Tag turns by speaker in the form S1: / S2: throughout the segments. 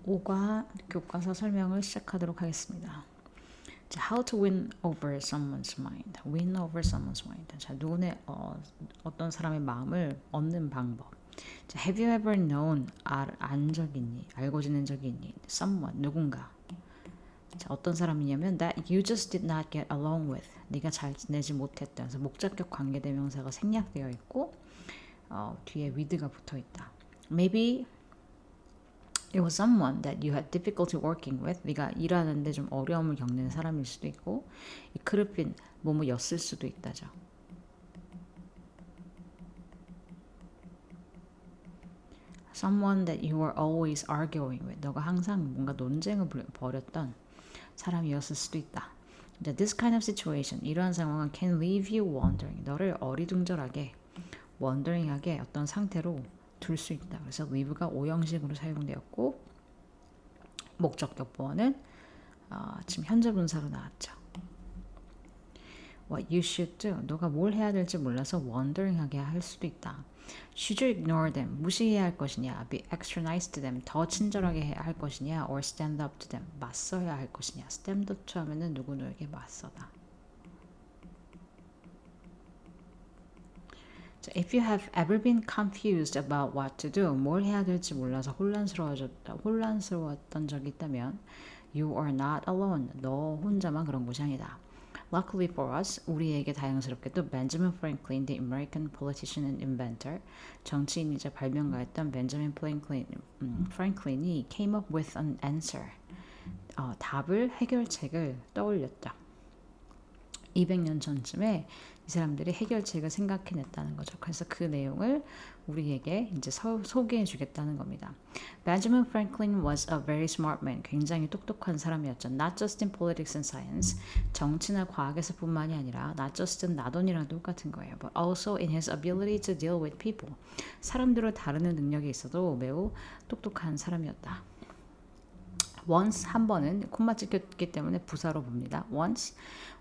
S1: 5과 교과서 설명을 시작하도록 하겠습니다. 자, how to win over someone's mind. win over someone's mind. 자, 누구의 어떤 사람의 마음을 얻는 방법. 자, have you ever known 안 적이 있니? 알고 지낸 적이 있니? someone 누군가. 자, 어떤 사람이냐면 that you just did not get along with. 네가 잘 지내지 못했다. 그래서 목적격 관계대명사가 생략되어 있고 뒤에 with가 붙어 있다. Maybe it was someone that you had difficulty working with. 네가 일하는데 좀 어려움을 겪는 사람일 수도 있고 it could have been 뭐뭐였을 수도 있다죠. Someone that you were always arguing with. 너가 항상 뭔가 논쟁을 벌였던 사람이었을 수도 있다. This kind of situation, 이러한 상황은 can leave you wondering. 너를 어리둥절하게, wondering하게 어떤 상태로 둘 수 있다. 그래서 leave가 오형식으로 사용되었고 목적격 보어는 지금 현재 분사로 나왔죠. What you should do. 너가 뭘 해야 될지 몰라서 wondering하게 할 수도 있다. Should you ignore them? 무시해야 할 것이냐? Be extra nice to them. 더 친절하게 해야 할 것이냐? Or stand up to them. 맞서야 할 것이냐? stand up to 하면은 누구누구에게 맞서다. If you have ever been confused about what to do, 뭘 해야 될지 몰라서 혼란스러웠던 적이 있다면 you are not alone. 너 혼자만 그런 것이 아니다. Luckily for us, 우리에게 다행스럽게도 Benjamin Franklin, the American politician and inventor, 정치인이자 발명가였던 벤자민 프랭클린이 came up with an answer. 답을 해결책을 떠올렸다. 200년 전쯤에 이 사람들이 해결책을 생각해냈다는 거죠. 그래서 그 내용을 우리에게 이제 소개해 주겠다는 겁니다. Benjamin Franklin was a very smart man. 굉장히 똑똑한 사람이었죠. Not just in politics and science. 정치나 과학에서뿐만이 아니라 not just not on이랑 똑같은 거예요. But also in his ability to deal with people. 사람들을 다루는 능력이 있어도 매우 똑똑한 사람이었다. Once 한 번은 콤마 찍혔기 때문에 부사로 봅니다. Once,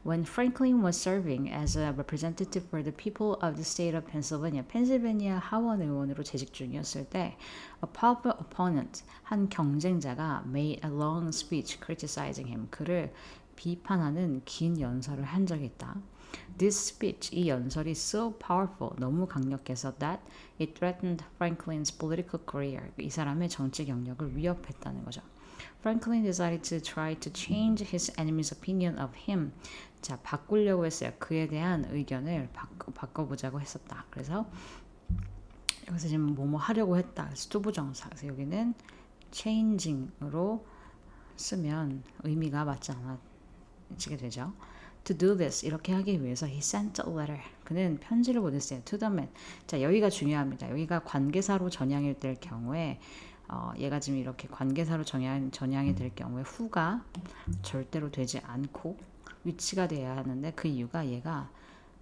S1: when Franklin was serving as a representative for the people of the state of Pennsylvania, 펜실베니아 하원 의원으로 재직 중이었을 때, a powerful opponent, 한 경쟁자가 made a long speech criticizing him, 그를 비판하는 긴 연설을 한 적이 있다. This speech, 이 연설이 so powerful, 너무 강력해서 that it threatened Franklin's political career, 이 사람의 정치 경력을 위협했다는 거죠. Franklin decided to try to change his enemy's opinion of him. 자, 바꾸려고 했어요. 그에 대한 의견을 바꿔보자고 했었다. 그래서 여기서 지금 뭐뭐 하려고 했다. 그래서 투부정사. 그래서 여기는 changing으로 쓰면 의미가 맞지 않아지게 되죠. To do this, 이렇게 하기 위해서 he sent a letter. 그는 편지를 보냈어요. To the man. 자, 여기가 중요합니다. 여기가 관계사로 전향이 될 경우에 얘가 지금 이렇게 관계사로 전향이 될 경우에 who가 절대로 되지 않고 위치가 돼야 하는데 그 이유가 얘가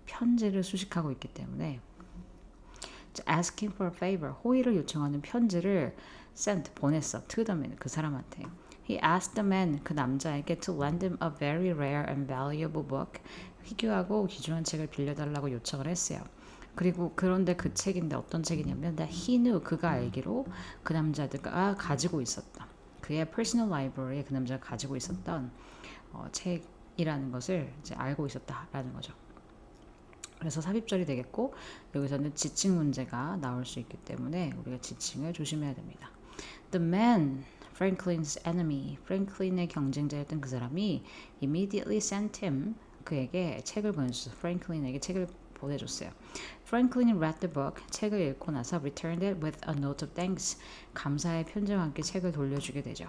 S1: 편지를 수식하고 있기 때문에 asking for a favor, 호의를 요청하는 편지를 sent, 보냈어. to the man, 그 사람한테. He asked the man, 그 남자에게 to lend him a very rare and valuable book, 희귀하고 귀중한 책을 빌려달라고 요청을 했어요. 그리고 그런데 그 책인데 어떤 책이냐면 that he knew, 그가 알기로 그 남자가 가지고 있었다. 그의 personal library에 그 남자가 가지고 있었던 책이라는 것을 이제 알고 있었다라는 거죠. 그래서 삽입절이 되겠고 여기서는 지칭 문제가 나올 수 있기 때문에 우리가 지칭을 조심해야 됩니다. The man, Franklin's enemy, 프랭클린의 경쟁자였던 그 사람이 immediately sent him, 그에게 책을 보내줬어요. 프랭클린에게 책을 보내줬어요. Franklin read the book. 책을 읽고 나서 returned it with a note of thanks. 감사의 편지와 함께 책을 돌려주게 되죠.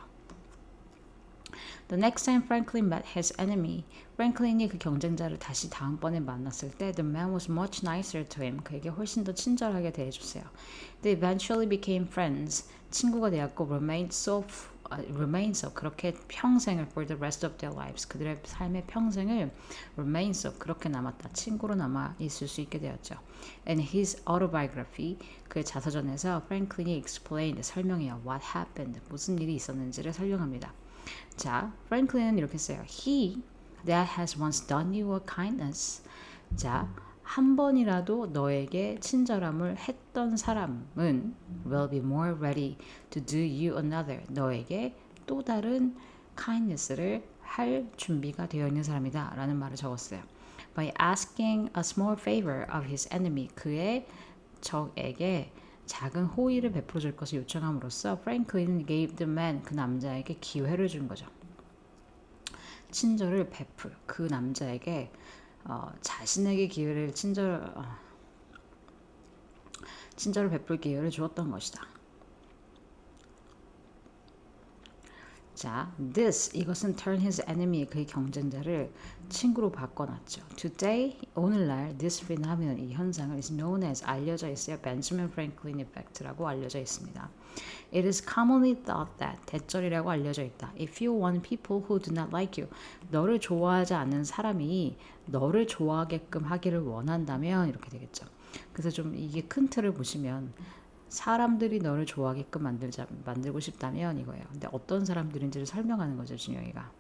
S1: The next time Franklin met his enemy, Franklin이 그 경쟁자를 다시 다음번에 만났을 때 the man was much nicer to him. 그에게 훨씬 더 친절하게 대해줬어요. They eventually became friends. 친구가 되었고 remained so 그렇게 평생을 for the rest of their lives, 그들의 삶의 평생을 remain so 그렇게 남았다. 친구로 남아 있을 수 있게 되었죠. In his autobiography, 그의 자서전에서 프랭클린이 explained, 설명해요. What happened, 무슨 일이 있었는지를 설명합니다. 자, 프랭클린은 이렇게 써요. He that has once done you a kindness. 자, 한 번이라도 너에게 친절함을 했던 사람은 will be more ready to do you another. 너에게 또 다른 kindness를 할 준비가 되어 있는 사람이다 라는 말을 적었어요. By asking a small favor of his enemy, 그의 적에게 작은 호의를 베풀어 줄 것을 요청함으로써 프랭클린은 gave the man, 그 남자에게 기회를 준 거죠. 친절을 베풀, 그 남자에게 자신에게 기회를 친절을 베풀 기회를 주었던 것이다. 자, 이것은 turn his enemy, 그의 경쟁자를 친구로 바꿔놨죠. Today, 오늘날 this phenomenon, 이 현상을 is known as, 알려져 있어요. Benjamin Franklin effect라고 알려져 있습니다. It is commonly thought that, 대절이라고 알려져 있다. If you want people who do not like you, 너를 좋아하지 않는 사람이 너를 좋아하게끔 하기를 원한다면 이렇게 되겠죠. 그래서 좀 이게 큰 틀을 보시면 사람들이 너를 좋아하게끔 만들고 싶다면 이거예요. 근데 어떤 사람들인지를 설명하는 거죠, 준영이가.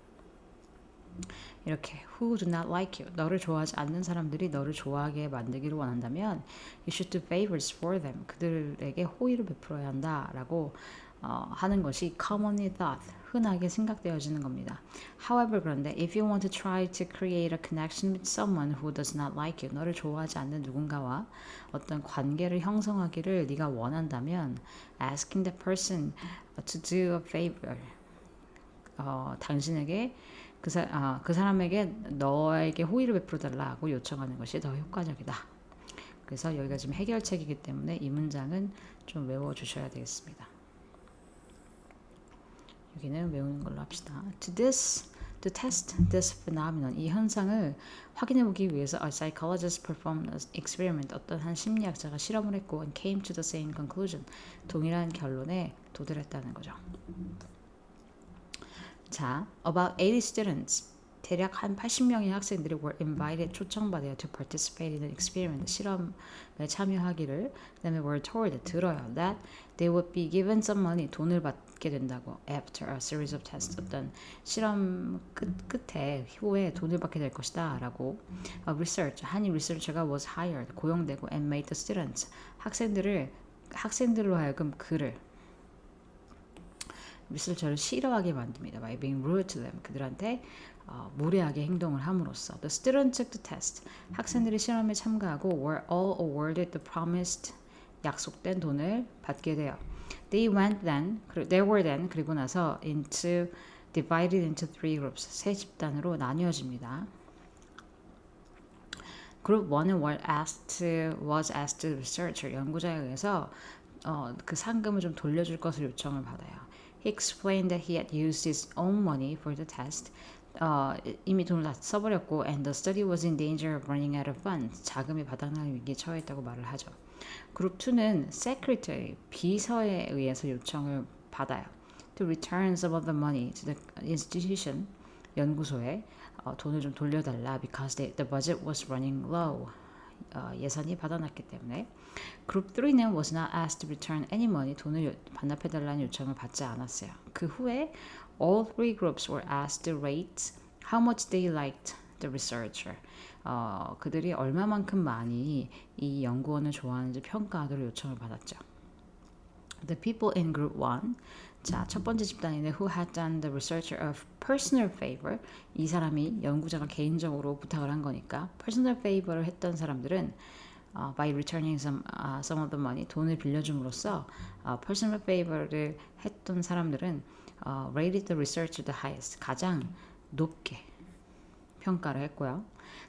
S1: 이렇게 who do not like you, 너를 좋아하지 않는 사람들이 너를 좋아하게 만들기를 원한다면 you should do favors for them, 그들에게 호의를 베풀어야 한다라고 하는 것이 commonly thought, 흔하게 생각되어지는 겁니다. However, 그런데 if you want to try to create a connection with someone who does not like you, 너를 좋아하지 않는 누군가와 어떤 관계를 형성하기를 네가 원한다면 asking the person to do a favor, 당신에게 그 사람에게 너에게 호의를 베풀어 달라고 요청하는 것이 더 효과적이다. 그래서 여기가 지금 해결책이기 때문에 이 문장은 좀 외워주셔야 되겠습니다. 여기는 외우는 걸로 합시다. To test this phenomenon, 이 현상을 확인해보기 위해서 a psychologist performed an experiment, 어떤 한 심리학자가 실험을 했고 and came to the same conclusion, 동일한 결론에 도달했다는 거죠. 자, about 80 students, 대략 한 80명의 학생들이 were invited, 초청받아요 to participate in an experiment, 실험에 참여하기를. 그 다음에 were told, 들어요, that they would be given some money, 돈을 받게 된다고. after a series of tests, 어떤 실험 끝에 후에 돈을 받게 될 것이다 라고. 한 리서처가 was hired, 고용되고 and made the students, 학생들로 하여금 리서처를 싫어하게 만듭니다. by being rude to them, 그들한테 무례하게 행동을 함으로써. The students took the test, 학생들이 실험에 참가하고 were all awarded the promised, 약속된 돈을 받게 돼요. They were then, 그리고 나서 divided into three groups, 세 집단으로 나뉘어집니다. Group 1은 was asked to researcher, 연구자에 의해서 그 상금을 좀 돌려줄 것을 요청을 받아요. He explained that he had used his own money for the test. 이미 돈을 다 써버렸고 and the study was in danger of running out of funds. 자금이 바닥날 위기에 처해 있다고 말을 하죠. 그룹 2는 secretary, 비서에 의해서 요청을 받아요. To return some of the money to the institution, 연구소에 돈을 좀 돌려달라 because the budget was running low. 예산이 바닥났기 때문에. 그룹 3는 was not asked to return any money, 돈을 반납해달라는 요청을 받지 않았어요. 그 후에 all three groups were asked to rate how much they liked the researcher. 그들이 얼마만큼 많이 이 연구원을 좋아하는지 평가하도록 요청을 받았죠. The people in group 1, 자, 첫 번째 집단인데 who had done the researcher a personal favor, 이 사람이 연구자가 개인적으로 부탁을 한 거니까 personal favor를 했던 사람들은 by returning some of the money, 돈을 빌려줌으로써 personal favor를 했던 사람들은 rated the researcher the highest, 가장 높게 평가를 했고요.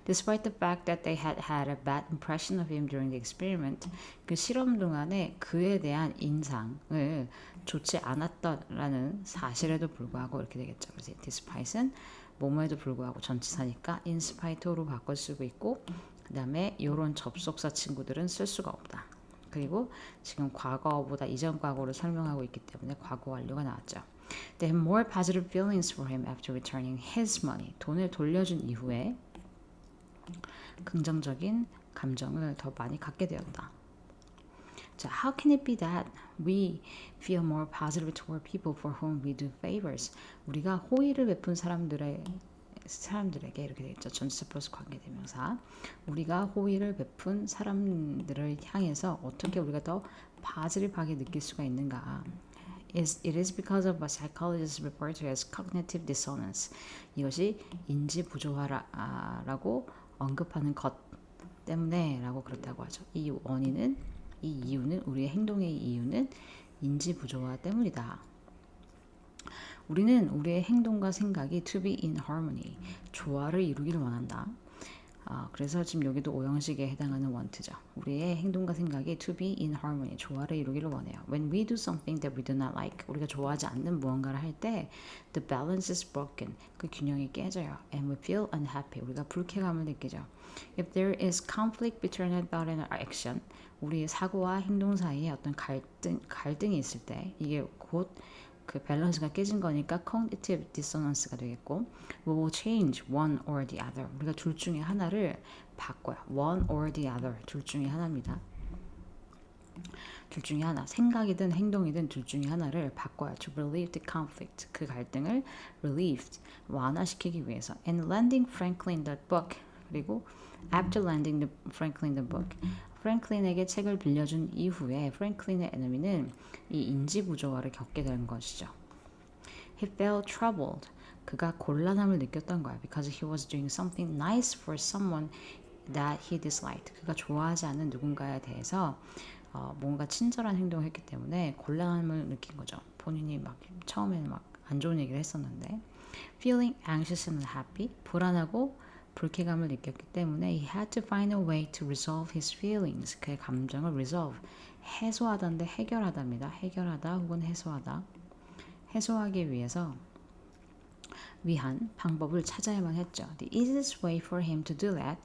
S1: Despite the fact that they had had a bad impression of him during the experiment, 그 실험 동안에 그에 대한 인상을 좋지 않았다라는 사실에도 불구하고 이렇게 되겠죠. 그래서 despite은 뭐뭐에도 불구하고 전치사니까 in spite로 바꿔 쓰고 있고, 그 다음에 이런 접속사 친구들은 쓸 수가 없다. 그리고 지금 과거보다 이전 과거를 설명하고 있기 때문에 과거 완료가 나왔죠. They had more positive feelings for him after returning his money. 돈을 돌려준 이후에 긍정적인 감정을 더 많이 갖게 되었다. 자, how can it be that we feel more positive toward people for whom we do favors? 우리가 호의를 베푼 사람들에게 이렇게 되겠죠. 전치사 플러스 관계대명사. 우리가 호의를 베푼 사람들을 향해서 어떻게 우리가 더 positive하게 느낄 수가 있는가? it is because of what psychologists refer to as cognitive dissonance. 이것이 인지 부조화라고 언급하는 것 때문에라고 그렇다고 하죠. 이 이유는 우리의 행동의 이유는 인지 부조화 때문이다. 우리는 우리의 행동과 생각이 to be in harmony, 조화를 이루기를 원한다. 그래서 지금 여기도 오형식에 해당하는 want죠. 우리의 행동과 생각이 to be in harmony, 조화를 이루기를 원해요. When we do something that we do not like, 우리가 좋아하지 않는 무언가를 할 때 the balance is broken, 그 균형이 깨져요. And we feel unhappy, 우리가 불쾌감을 느끼죠. If there is conflict between our thought and our action, 우리의 사고와 행동 사이에 어떤 갈등이 있을 때 이게 곧 그 밸런스가 깨진 거니까 cognitive dissonance가 되겠고 we will change one or the other. 우리가 둘 중에 하나를 바꿔요. one or the other. 둘 중에 하나입니다. 둘 중에 하나. 생각이든 행동이든 둘 중에 하나를 바꿔요. To relieve the conflict. 그 갈등을 relieved. 완화시키기 위해서. And lending Franklin the book. 그리고 after lending Franklin the book. 프랭클린에게 책을 빌려준 이후에 프랭클린의 에너미는 이 인지 부조화를 겪게 된 것이죠. He felt troubled. 그가 곤란함을 느꼈던 거야. Because he was doing something nice for someone that he disliked. 그가 좋아하지 않는 누군가에 대해서 뭔가 친절한 행동을 했기 때문에 곤란함을 느낀 거죠. 본인이 막 처음에는 막 안 좋은 얘기를 했었는데 feeling anxious and unhappy. 불안하고 불쾌감을 느꼈기 때문에 he had to find a way to resolve his feelings. 그의 감정을 resolve, 해소하다인데 해결하다입니다. 해결하다 혹은 해소하다. 해소하기 위한 방법을 찾아야만 했죠. The easiest way for him to do that,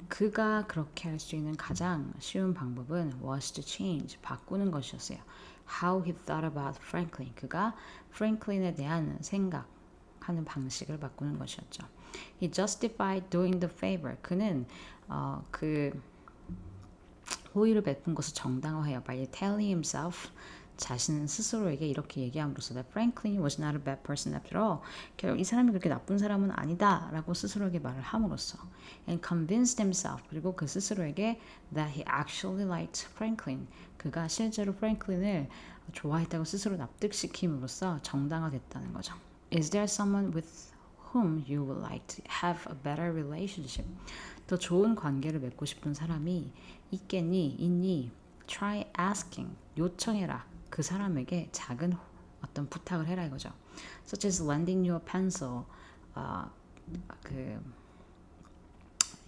S1: 그가 그렇게 할 수 있는 가장 쉬운 방법은 was to change, 바꾸는 것이었어요. How he thought about Franklin, 그가 프랭클린에 대한 생각하는 방식을 바꾸는 것이었죠. He justified doing the favor. 그는 그 호의를 베푼 것을 정당화해요. By telling himself, 자신 스스로에게 이렇게 얘기함으로써 that Franklin was not a bad person after all. 결국 이 사람이 그렇게 나쁜 사람은 아니다라고 스스로에게 말을 함으로써 and convinced himself. 그리고 그 스스로에게 that he actually liked Franklin. 그가 실제로 프랭클린을 좋아했다고 스스로 납득시킴으로써 정당화됐다는 거죠. Is there someone with whom you would like to have a better relationship? 더 좋은 관계를 맺고 싶은 사람이 있겠니? 있니? Try asking. 요청해라. 그 사람에게 작은 어떤 부탁을 해라 이거죠. Such as lending you a pencil. 그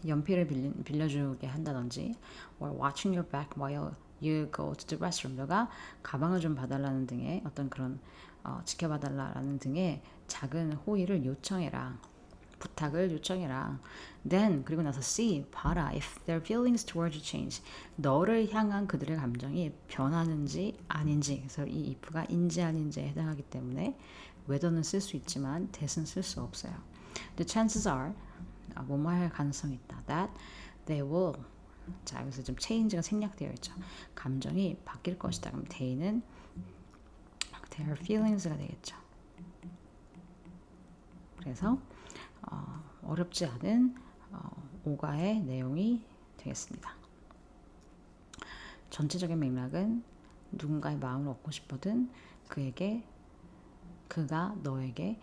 S1: 연필을 빌려주게 한다든지 or watching your back while you go to the restroom. 너가 가방을 좀 봐달라는 등의 어떤 그런 지켜봐달라는 등의 작은 호의를 요청해라. 부탁을 요청해라. Then 그리고 나서 see 봐라. If their feelings towards you change. 너를 향한 그들의 감정이 변하는지 아닌지. 그래서 이 if가 인지 아닌지에 해당하기 때문에 whether는 쓸 수 있지만 that은 쓸 수 없어요. The chances are 뭐뭐 할 가능성이 있다. That they will. 자 여기서 좀 change가 생략되어 있죠. 감정이 바뀔 것이다. 그럼 they는 their feelings가 되겠죠. 그래서 어렵지 않은 오가의 내용이 되겠습니다. 전체적인 맥락은 누군가의 마음을 얻고 싶거든 그가 너에게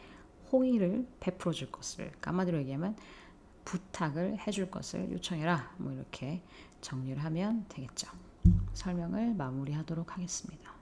S1: 호의를 베풀어 줄 것을, 까마디로 얘기하면 부탁을 해줄 것을 요청해라. 뭐 이렇게 정리를 하면 되겠죠. 설명을 마무리하도록 하겠습니다.